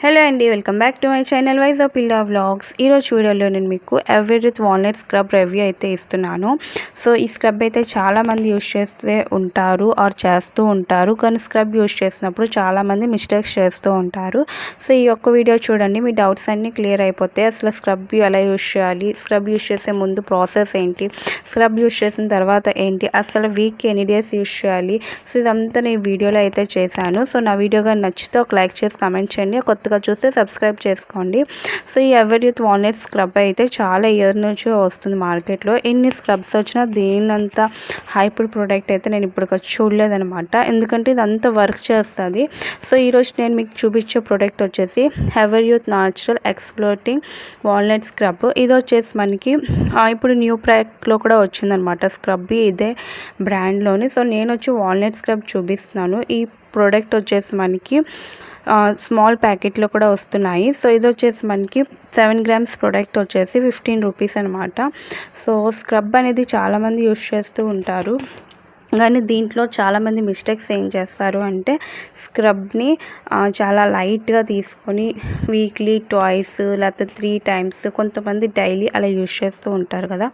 Hello అండి, welcome back to my channel wise of పిల్లా vlogs. ఈరోజు వీడియోలో నేను మీకు ఎవ్రీత్ వాల్నట్ స్క్రబ్ రివ్యూ అయితే ఇస్తున్నాను. సో ఈ స్క్రబ్ అయితే చాలామంది యూజ్ చేస్తూ ఉంటారు. కానీ స్క్రబ్ యూజ్ చేసినప్పుడు చాలామంది మిస్టేక్స్ చేస్తూ ఉంటారు. సో ఈ ఒక్క వీడియో చూడండి, మీ డౌట్స్ అన్నీ క్లియర్ అయిపోతాయి. అసలు స్క్రబ్ ఎలా యూజ్ చేయాలి, స్క్రబ్ యూజ్ చేసే ముందు ప్రాసెస్ ఏంటి, స్క్రబ్ యూజ్ చేసిన తర్వాత ఏంటి, అసలు వీక్కి ఎన్ని డేస్ యూజ్ చేయాలి. సో ఇదంతా నేను వీడియోలో అయితే చేశాను. సో నా వీడియో కానీ నచ్చితే ఒక లైక్ చేసి కామెంట్ చేయండి. కొత్తగా చూస్తే సబ్స్క్రైబ్ చేసుకోండి. సో ఈ ఎవర్యూత్ వాల్నట్ స్క్రబ్ అయితే చాలా ఇయర్ నుంచి వస్తుంది మార్కెట్లో. ఎన్ని స్క్రబ్స్ వచ్చినా దీనంత హైపర్ ప్రోడక్ట్ అయితే నేను ఇప్పుడు చూడలేదనమాట. ఎందుకంటే ఇదంతా వర్క్ చేస్తుంది. సో ఈరోజు నేను మీకు చూపించే ప్రోడక్ట్ వచ్చేసి ఎవర్యూత్ న్యాచురల్ ఎక్స్ఫోలియేటింగ్ వాల్నట్ స్క్రబ్. ఇది వచ్చేసి మనకి ఇప్పుడు న్యూ ప్యాక్లో కూడా వచ్చిందనమాట స్క్రబ్, ఇదే బ్రాండ్లోని. సో నేను వచ్చి వాల్నట్ స్క్రబ్ చూపిస్తున్నాను. ఈ ప్రోడక్ట్ వచ్చేసి మనకి స్మాల్ ప్యాకెట్లో కూడా వస్తున్నాయి. సో ఇది వచ్చేసి మనకి 7 grams ప్రోడక్ట్ వచ్చేసి 15 రూపీస్ అనమాట. సో స్క్రబ్ అనేది చాలామంది యూజ్ చేస్తూ ఉంటారు. కానీ దీంట్లో చాలామంది మిస్టేక్స్ ఏం చేస్తారు అంటే స్క్రబ్ని చాలా లైట్గా తీసుకొని వీక్లీ ట్వైస్ లేకపోతే 3 times, కొంతమంది డైలీ అలా యూజ్ చేస్తూ ఉంటారు కదా.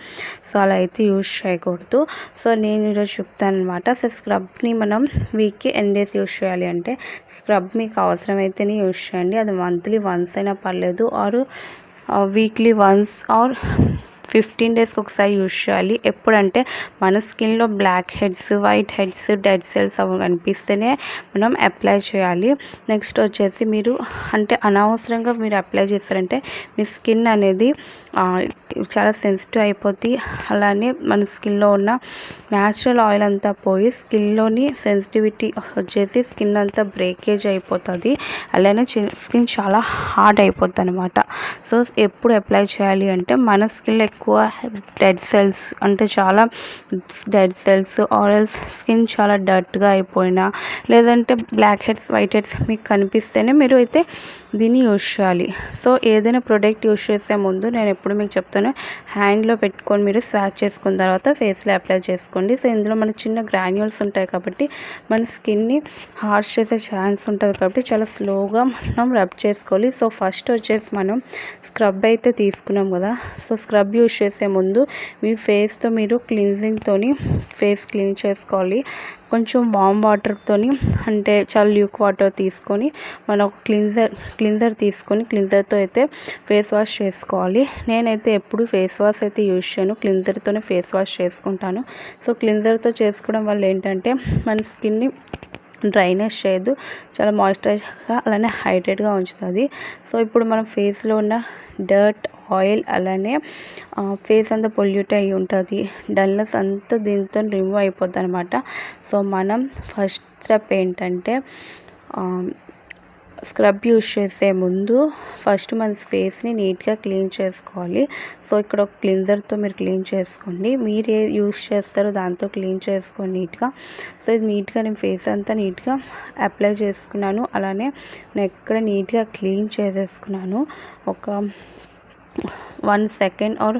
సో అలా అయితే యూజ్ చేయకూడదు. సో నేను ఈరోజు చెప్తాను అనమాట. సో స్క్రబ్ని మనం వీక్కి ఎన్ని డేస్ యూజ్ చేయాలి అంటే, స్క్రబ్ మీకు అవసరమైతేనే యూజ్ చేయండి. అది మంత్లీ వన్స్ అయినా పర్లేదు, ఆర్ వీక్లీ వన్స్, ఆర్ 15 daysకి ఒకసారి యూజ్ చేయాలి. ఎప్పుడంటే మన స్కిన్లో black heads, white heads, dead cells అవి కనిపిస్తేనే మనం అప్లై చేయాలి. నెక్స్ట్ వచ్చేసి మీరు అంటే అనవసరంగా మీరు అప్లై చేస్తారంటే మీ స్కిన్ అనేది చాలా సెన్సిటివ్ అయిపోతుంది. అలానే మన స్కిన్లో ఉన్న న్యాచురల్ ఆయిల్ అంతా పోయి స్కిన్లోని సెన్సిటివిటీ వచ్చేసి స్కిన్ అంతా బ్రేకేజ్ అయిపోతుంది. అలానే స్కిన్ చాలా హార్డ్ అయిపోతుంది అనమాట. సో ఎప్పుడు అప్లై చేయాలి అంటే మన స్కిన్లో ఎక్కువ డెడ్ సెల్స్ అంటే చాలా డెడ్ సెల్స్, ఆరల్స్ స్కిన్ చాలా డర్ట్గా అయిపోయినా, లేదంటే బ్లాక్ హెడ్స్, వైట్ హెడ్స్ మీకు కనిపిస్తేనే మీరు అయితే దీన్ని యూజ్ చేయాలి. సో ఏదైనా ప్రోడక్ట్ యూజ్ చేసే ముందు నేను ఎప్పుడు మీకు చెప్తాను, హ్యాండ్లో పెట్టుకొని మీరు స్వాచ్ చేసుకున్న తర్వాత ఫేస్లో అప్లై చేసుకోండి. సో ఇందులో మనకి చిన్న గ్రాన్యూల్స్ ఉంటాయి కాబట్టి మన స్కిన్ని హార్ష్ చేసే ఛాన్స్ ఉంటుంది కాబట్టి చాలా స్లోగా మనం రబ్ చేసుకోవాలి. సో ఫస్ట్ వచ్చేసి మనం స్క్రబ్ అయితే తీసుకున్నాం కదా. సో స్క్రబ్ యూజ్ చేసే ముందు మీ ఫేస్తో మీరు క్లీన్జింగ్తోని ఫేస్ క్లీన్ చేసుకోవాలి. కొంచెం వామ్ వాటర్తోని అంటే చాలా ల్యూక్ వాటర్ తీసుకొని మనం ఒక క్లీన్జర్ తీసుకొని క్లీన్జర్తో అయితే ఫేస్ వాష్ చేసుకోవాలి. నేనైతే ఎప్పుడు ఫేస్ వాష్ అయితే యూజ్ చేయను, క్లీన్జర్తోనే ఫేస్ వాష్ చేసుకుంటాను. సో క్లీన్జర్తో చేసుకోవడం వల్ల ఏంటంటే మన స్కిన్ని డ్రైనెస్ చేయదు, చాలా మాయిశ్చరైజ్గా అలానే హైడ్రేట్గా ఉంచుతుంది. సో ఇప్పుడు మనం ఫేస్లో ఉన్న డర్ట్, ఆయిల్, అలానే ఫేస్ అంతా పొల్యూట్ అయ్యి ఉంటుంది, డల్నెస్ అంతా దీంతో రిమూవ్ అయిపోద్ది అనమాట. సో మనం ఫస్ట్ స్టెప్ ఏంటంటే స్క్రబ్ యూజ్ చేసే ముందు ఫస్ట్ మన ఫేస్ని నీట్గా క్లీన్ చేసుకోవాలి. సో ఇక్కడ ఒక క్లీన్జర్తో మీరు క్లీన్ చేసుకోండి. మీరు ఏ యూజ్ చేస్తారో దాంతో క్లీన్ చేసుకోండి నీట్గా. సో ఇది నీట్గా నేను ఫేస్ అంతా నీట్గా అప్లై చేసుకున్నాను. అలానే నెక్ కూడా నీట్గా క్లీన్ చేసేసుకున్నాను. ఒక 1 second ఆర్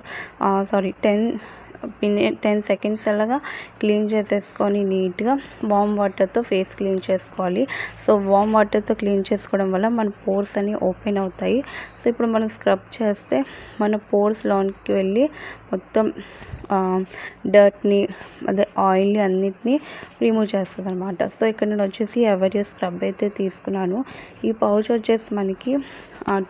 10 seconds అలాగా క్లీన్ చేసేసుకొని నీట్గా వామ్ వాటర్తో ఫేస్ క్లీన్ చేసుకోవాలి. సో వామ్ వాటర్తో క్లీన్ చేసుకోవడం వల్ల మన పోర్స్ అన్నీ ఓపెన్ అవుతాయి. సో ఇప్పుడు మనం స్క్రబ్ చేస్తే మన పోర్స్లోనికి వెళ్ళి మొత్తం డర్ట్ని, అదే ఆయిల్ని అన్నిటినీ రిమూవ్ చేస్తుంది అనమాట. సో ఇక్కడ నేను వచ్చేసి ఎవర్యూత్ స్క్రబ్ అయితే తీసుకున్నాను. ఈ పౌచ్ వచ్చేసి మనకి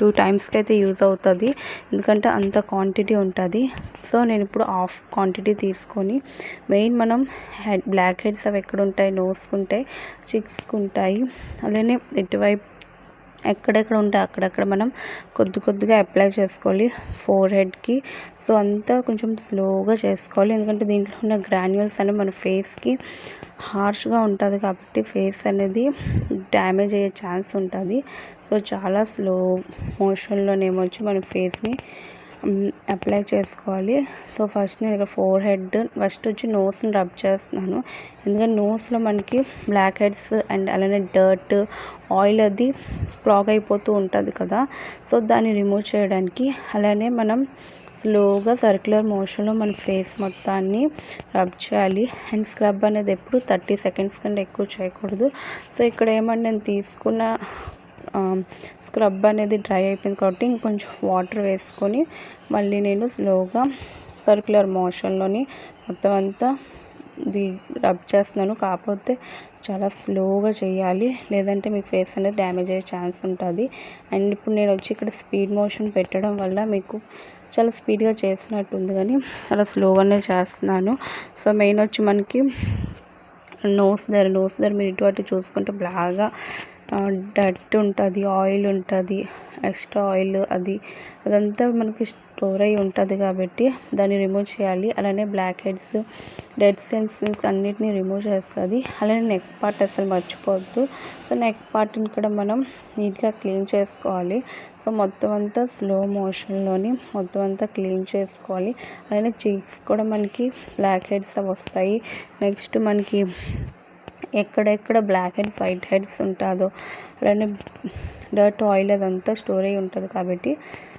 2 timesకి అయితే యూజ్ అవుతుంది, ఎందుకంటే అంత క్వాంటిటీ ఉంటుంది. సో నేను ఇప్పుడు హాఫ్ క్వాంటిటీ తీసుకొని, మెయిన్ మనం బ్లాక్ హెడ్స్ అవి ఎక్కడ ఉంటాయి, నోస్కి ఉంటాయి, చిక్స్కి ఉంటాయి, అలానే ఇటువైపు ఎక్కడెక్కడ ఉంటాయి అక్కడక్కడ మనం కొద్దిగా అప్లై చేసుకోవాలి ఫోర్ హెడ్కి. సో అంతా కొంచెం స్లోగా చేసుకోవాలి, ఎందుకంటే దీంట్లో ఉన్న గ్రాన్యూల్స్ అనేవి మన ఫేస్కి హార్ష్గా ఉంటుంది కాబట్టి ఫేస్ అనేది డ్యామేజ్ అయ్యే ఛాన్స్ ఉంటుంది. సో చాలా స్లో మోషన్లోనేమొచ్చి మన ఫేస్ని అప్లై చేసుకోవాలి. సో ఫస్ట్ నేను ఇక్కడ ఫోర్ హెడ్ ఫస్ట్ వచ్చి నోస్ని రబ్ చేస్తున్నాను, ఎందుకంటే నోస్లో మనకి బ్లాక్ హెడ్స్ అండ్ అలానే డర్ట్, ఆయిల్ అది క్లాగ్ అయిపోతూ ఉంటుంది కదా. సో దాన్ని రిమూవ్ చేయడానికి అలానే మనం స్లోగా సర్క్యులర్ మోషన్లో మన ఫేస్ మొత్తాన్ని రబ్ చేయాలి. అండ్ స్క్రబ్ అనేది ఎప్పుడు 30 seconds కంటే ఎక్కువ చేయకూడదు. సో ఇక్కడ ఏమంటే నేను తీసుకున్న స్క్రబ్ అనేది డ్రై అయిపోయింది కాబట్టి ఇంకొంచెం వాటర్ వేసుకొని మళ్ళీ నేను స్లోగా సర్క్యులర్ మోషన్లోని మొత్తం అంతా ఇది రబ్ చేస్తున్నాను. కాకపోతే చాలా స్లోగా చేయాలి, లేదంటే మీ ఫేస్ అనేది డ్యామేజ్ అయ్యే ఛాన్స్ ఉంటుంది. అండ్ ఇప్పుడు నేను వచ్చి ఇక్కడ స్పీడ్ మోషన్ పెట్టడం వల్ల మీకు చాలా స్పీడ్గా చేసినట్టు ఉంది, కానీ చాలా స్లోగానే చేస్తున్నాను. సో మెయిన్ వచ్చి మనకి నోస్ దగ్గర మీరు ఇటు అటు చూసుకుంటే బాగా డర్ట్ ఉంటుంది, ఆయిల్ ఉంటుంది, ఎక్స్ట్రా ఆయిల్ అదంతా మనకి స్టోర్ అయ్యి ఉంటుంది కాబట్టి దాన్ని రిమూవ్ చేయాలి. అలానే బ్లాక్ హెడ్స్, డెడ్ సెల్స్ అన్నిటినీ రిమూవ్ చేస్తుంది. అలానే నెక్ పార్ట్ అసలు మర్చిపోవద్దు. సో నెక్ పార్ట్ని కూడా మనం నీట్గా క్లీన్ చేసుకోవాలి. సో మొత్తం అంతా స్లో మోషన్లోని మొత్తం అంతా క్లీన్ చేసుకోవాలి. అలానే చీక్స్ కూడా మనకి బ్లాక్ హెడ్స్ వస్తాయి. నెక్స్ట్ మనకి ఎక్కడెక్కడ బ్లాక్ హెడ్స్, వైట్ హెడ్స్ ఉంటుందో అలానే డర్ట్ ఆయిల్ అదంతా స్టోర్ అయ్యి ఉంటుంది కాబట్టి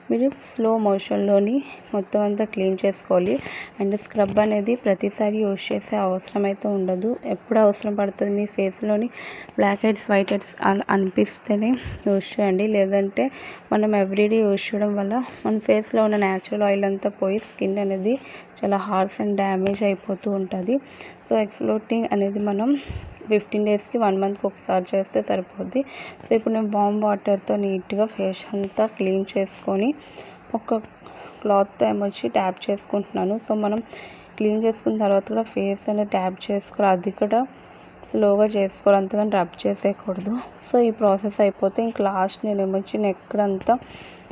మీరు స్లో మోషన్లోని మొత్తం అంతా క్లీన్ చేసుకోవాలి. అండ్ స్క్రబ్ అనేది ప్రతిసారి యూజ్ చేసే అవసరం అయితే ఉండదు. ఎప్పుడు అవసరం పడుతుంది మీ ఫేస్లోని బ్లాక్ హెడ్స్, వైట్ హెడ్స్ అనిపిస్తేనే యూజ్ చేయండి. లేదంటే మనం ఎవ్రీడే యూజ్ చేయడం వల్ల మన ఫేస్లో ఉన్న న్యాచురల్ ఆయిల్ అంతా పోయి స్కిన్ అనేది చాలా హార్ష్ అండ్ డ్యామేజ్ అయిపోతూ ఉంటుంది. సో ఎక్స్ఫోలియేటింగ్ అనేది మనం 15 డేస్కి 1 మంత్కి ఒకసారి చేస్తే సరిపోద్ది. సో ఇప్పుడు నేను వామ్ వాటర్తో నీట్గా ఫేస్ అంతా క్లీన్ చేసుకొని ఒక క్లాత్తో ఏమొచ్చి ట్యాప్ చేసుకుంటున్నాను. సో మనం క్లీన్ చేసుకున్న తర్వాత కూడా ఫేస్ అనేది ట్యాప్ చేసుకోవాలి, అది కూడా స్లోగా చేసుకోవాలి, అంతగాని రబ్ చేసేయకూడదు. సో ఈ ప్రాసెస్ అయిపోతే ఇంక లాస్ట్ నేను ఏమొచ్చి నెక్ అంతా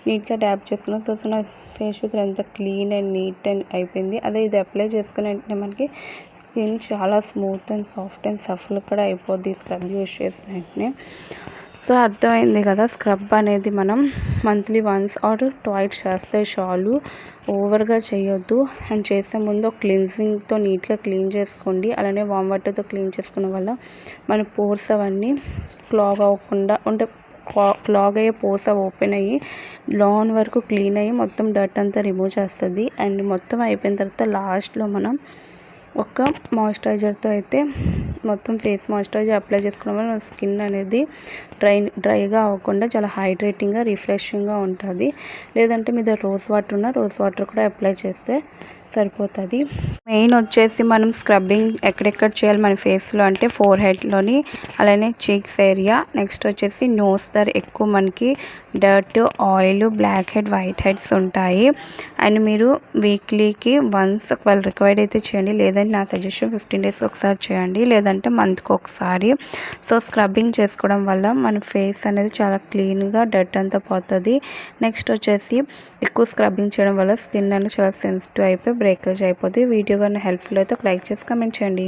నీట్గా ట్యాప్ చేసుకున్నాను. సో నా ఫేస్ చూసి ఎంత క్లీన్ అండ్ నీట్ అండ్ అయిపోయింది. అదే ఇది అప్లై చేసుకుని వెంటనే మనకి స్కిన్ చాలా smooth and soft and Safal కూడా అయిపోద్ది స్క్రబ్ యూజ్ చేసిన వెంటనే. సో అర్థమైంది కదా, స్క్రబ్ అనేది మనం మంత్లీ వన్స్ ఆర్ ట్వైస్ చేస్తే చాలు, ఓవర్గా చేయొద్దు. అండ్ చేసే ముందు క్లిన్జింగ్తో నీట్గా క్లీన్ చేసుకోండి. అలానే వామ్ వాటర్తో క్లీన్ చేసుకోవడం వల్ల మన పోర్స్ అవన్నీ క్లాగ్ అవ్వకుండా అంటే క్లాగ్ అయ్యే పోర్స్ ఓపెన్ అయ్యి లోన్ వరకు క్లీన్ అయ్యి మొత్తం డర్ట్ అంతా రిమూవ్ చేస్తుంది. అండ్ మొత్తం అయిపోయిన తర్వాత లాస్ట్లో మనం ఒక మాయిశ్చరైజర్తో అయితే మొత్తం ఫేస్ మాయిశ్చరైజర్ అప్లై చేసుకోవడం వల్ల మన స్కిన్ అనేది డ్రైగా అవ్వకుండా చాలా హైడ్రేటింగ్గా, రిఫ్రెషింగ్గా ఉంటుంది. లేదంటే మీద రోజ్ వాటర్ కూడా అప్లై చేస్తే సరిపోతుంది. మెయిన్ వచ్చేసి మనం స్క్రబ్బింగ్ ఎక్కడెక్కడ చేయాలి మన ఫేస్లో అంటే ఫోర్ హెడ్లోని, అలానే చీక్స్ ఏరియా, నెక్స్ట్ వచ్చేసి నోస్ దగ్గర ఎక్కువ మనకి dirt, oil, blackhead, whiteheads ఉంటాయి. అండ్ మీరు వీక్లీకి వన్స్ ఒకవేళ రిక్వైర్డ్ అయితే చేయండి, లేదంటే నా సజెషన్ 15 డేస్కి ఒకసారి చేయండి, లేదంటే మంత్కి ఒకసారి. సో స్క్రబ్బింగ్ చేసుకోవడం వల్ల మన ఫేస్ అనేది చాలా క్లీన్గా డర్ట్ అంతా పోతుంది. నెక్స్ట్ వచ్చేసి ఎక్కువ స్క్రబ్బింగ్ చేయడం వల్ల స్కిన్ అనేది చాలా సెన్సిటివ్ అయిపోయి బ్రేకేజ్ అయిపోతుంది. వీడియో కానీ హెల్ప్ఫుల్ అయితే ఒక లైక్ చేసి కామెంట్ చేయండి.